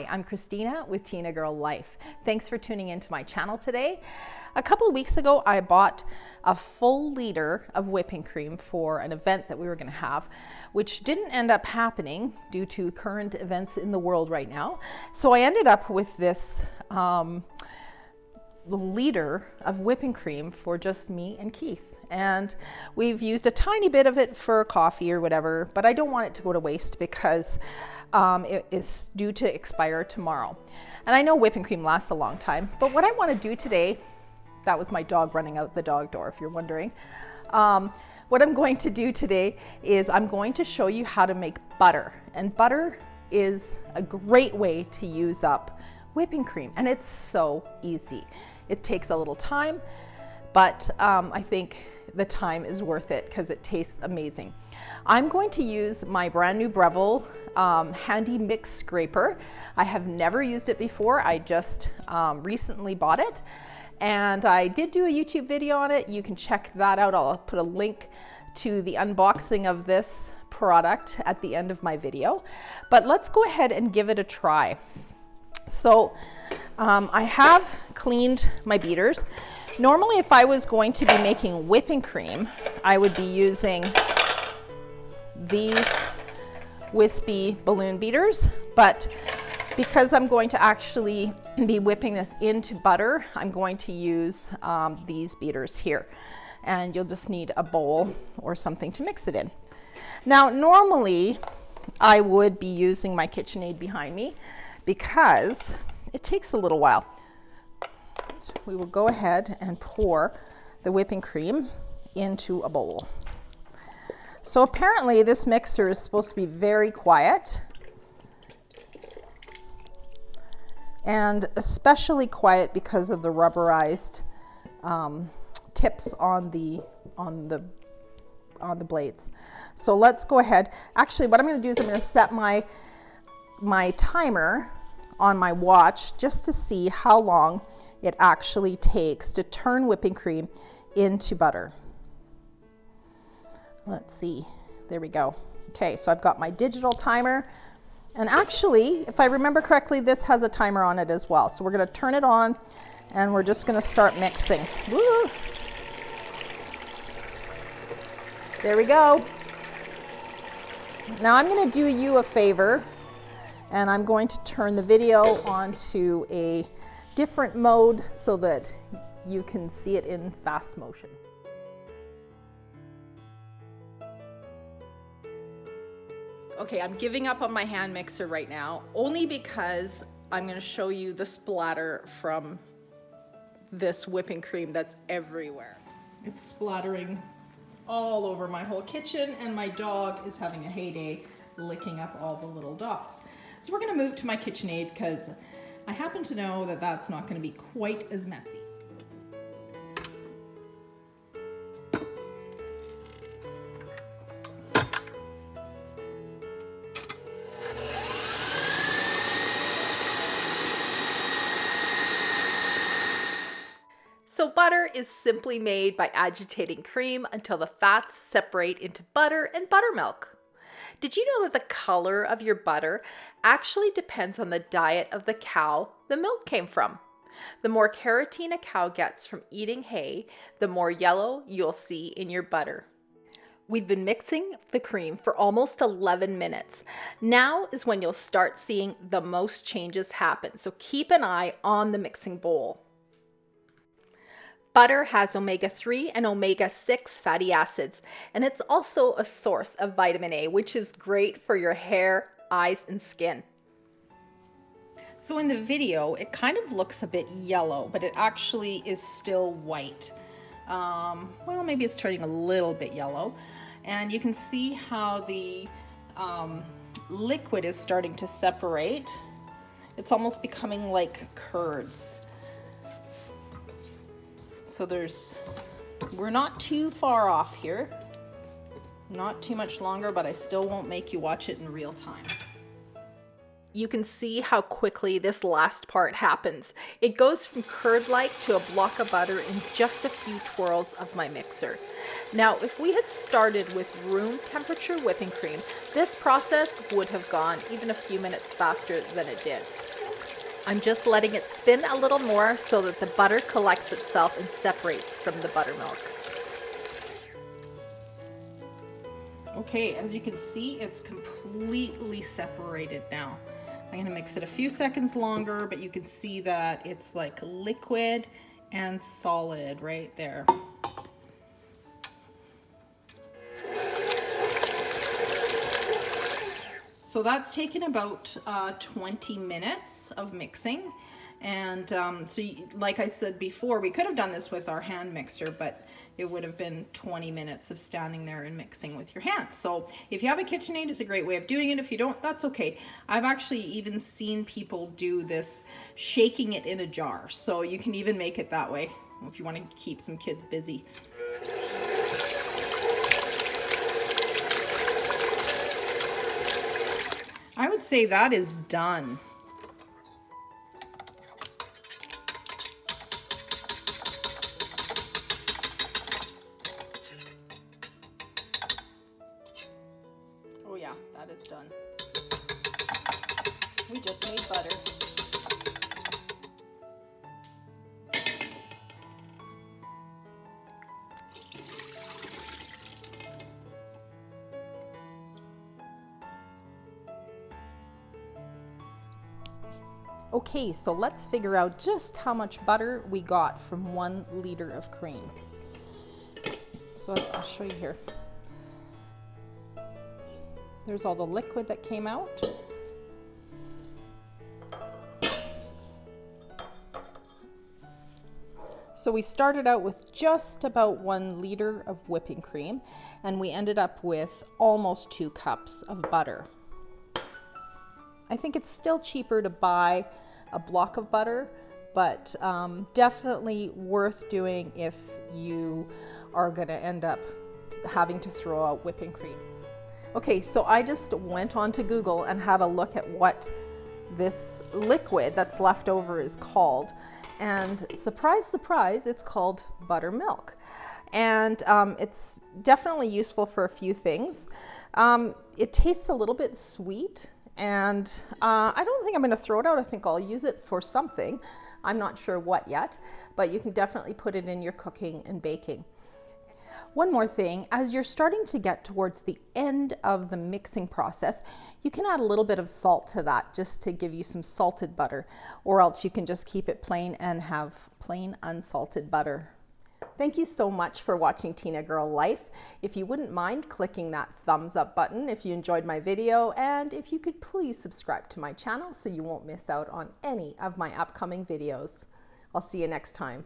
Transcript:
I'm Christina with Tinagirl Life. Thanks for tuning into my channel today. A couple of weeks ago, I bought a full liter of whipping cream for an event that we were going to have, which didn't end up happening due to current events in the world right now. So I ended up with this liter of whipping cream for just me and Keith. And we've used a tiny bit of it for coffee or whatever, but I don't want it to go to waste because it is due to expire tomorrow. And I know whipping cream lasts a long time, but what I want to do today, that was my dog running out the dog door if you're wondering. What I'm going to do today is I'm going to show you how to make butter. And butter is a great way to use up whipping cream, and it's so easy. It takes a little time, but I think the time is worth it because it tastes amazing. I'm going to use my brand new Breville handy mix scraper. I have never used it before. I just recently bought it, and I did do a YouTube video on it. You can check that out. I'll put a link to the unboxing of this product at the end of my video, but let's go ahead and give it a try. So I have cleaned my beaters. Normally, if I was going to be making whipping cream, I would be using these wispy balloon beaters, but because I'm going to actually be whipping this into butter, I'm going to use these beaters here. And you'll just need a bowl or something to mix it in. Now, normally, I would be using my KitchenAid behind me because it takes a little while. We will go ahead and pour the whipping cream into a bowl. So apparently this mixer is supposed to be very quiet, and especially quiet because of the rubberized tips on the blades. So let's go ahead. Actually, what I'm going to do is I'm going to set my timer on my watch just to see how long it actually takes to turn whipping cream into butter. Let's see, there we go. Okay, so I've got my digital timer, and actually, if I remember correctly, this has a timer on it as well. So we're gonna turn it on, and we're just gonna start mixing. Woo! There we go. Now I'm gonna do you a favor, and I'm going to turn the video onto a different mode so that you can see it in fast motion. Okay, I'm giving up on my hand mixer right now, only because I'm going to show you the splatter from this whipping cream that's everywhere. It's splattering all over my whole kitchen, and my dog is having a heyday licking up all the little dots. So we're going to move to my KitchenAid because I happen to know that that's not going to be quite as messy. So butter is simply made by agitating cream until the fats separate into butter and buttermilk. Did you know that the color of your butter actually depends on the diet of the cow the milk came from? The more carotene a cow gets from eating hay, the more yellow you'll see in your butter. We've been mixing the cream for almost 11 minutes. Now is when you'll start seeing the most changes happen, so keep an eye on the mixing bowl. Butter has omega-3 and omega-6 fatty acids, and it's also a source of vitamin A, which is great for your hair, eyes, and skin. So in the video, it kind of looks a bit yellow, but it actually is still white. Well, maybe it's turning a little bit yellow. And you can see how the liquid is starting to separate. It's almost becoming like curds. So we're not too far off here. Not too much longer, but I still won't make you watch it in real time. You can see how quickly this last part happens. It goes from curd-like to a block of butter in just a few twirls of my mixer. Now, if we had started with room temperature whipping cream, this process would have gone even a few minutes faster than it did. I'm just letting it spin a little more so that the butter collects itself and separates from the buttermilk. Okay, as you can see, it's completely separated now. I'm gonna mix it a few seconds longer, but you can see that it's like liquid and solid right there. So that's taken about 20 minutes of mixing. And like I said before, we could have done this with our hand mixer, but it would have been 20 minutes of standing there and mixing with your hands. So if you have a KitchenAid, it's a great way of doing it. If you don't, that's okay. I've actually even seen people do this, shaking it in a jar. So you can even make it that way if you want to keep some kids busy. I would say that is done. Oh yeah, that is done. We just made butter. Okay, so let's figure out just how much butter we got from 1 liter of cream. So I'll show you here. There's all the liquid that came out. So we started out with just about 1 liter of whipping cream, and we ended up with almost 2 cups of butter. I think it's still cheaper to buy a block of butter, but definitely worth doing if you are going to end up having to throw out whipping cream. Okay, so I just went onto Google and had a look at what this liquid that's left over is called. And surprise, surprise, it's called buttermilk. And it's definitely useful for a few things. It tastes a little bit sweet. And I don't think I'm going to throw it out. I think I'll use it for something. I'm not sure what yet, but you can definitely put it in your cooking and baking. One more thing, as you're starting to get towards the end of the mixing process, you can add a little bit of salt to that just to give you some salted butter, or else you can just keep it plain and have plain unsalted butter. Thank you so much for watching Tinagirl Life. If you wouldn't mind clicking that thumbs up button if you enjoyed my video, and if you could please subscribe to my channel so you won't miss out on any of my upcoming videos. I'll see you next time.